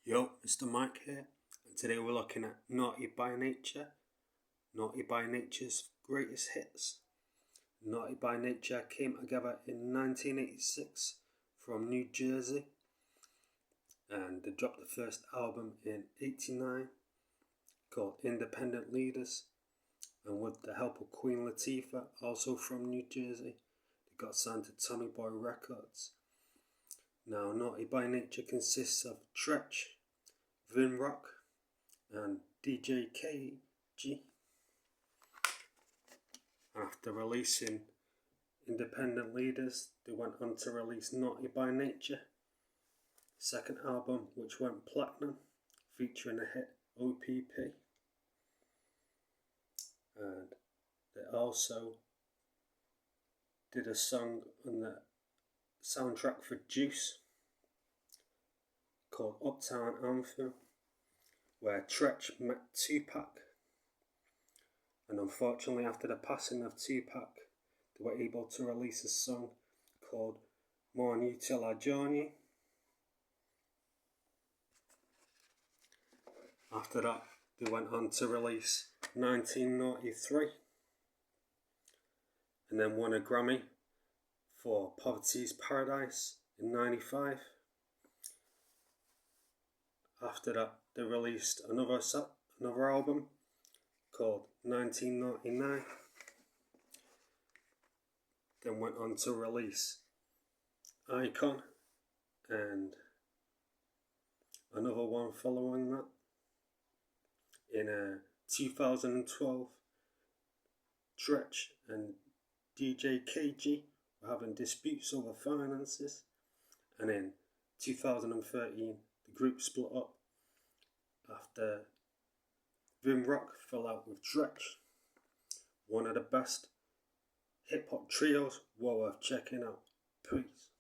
Yo, Mr. Mike here, and today we're looking at Naughty by Nature, Naughty by Nature's greatest hits. Naughty by Nature came together in 1986 from New Jersey, and they dropped the first album in '89 called Independent Leaders, and with the help of Queen Latifah, also from New Jersey, they got signed to Tommy Boy Records. Now, Naughty by Nature consists of Treach, Vin Rock, and DJ KG. After releasing Independent Leaders, they went on to release Naughty by Nature, second album which went platinum, featuring the hit OPP. And they also did a song on the soundtrack for Juice called Uptown Anthem, where Treach met Tupac, and unfortunately after the passing of Tupac, they were able to release a song called More On You Till I Join You. After that, they went on to release 1993, and then won a Grammy for Poverty's Paradise in '95. After that, they released another album called 1999. Then went on to release Icon and another one following that. In 2012, Treach and DJ KG were having disputes over finances, and in 2013, the group split up after Vin Rock fell out with Treach. One of the best hip hop trios, well worth checking out. Peace.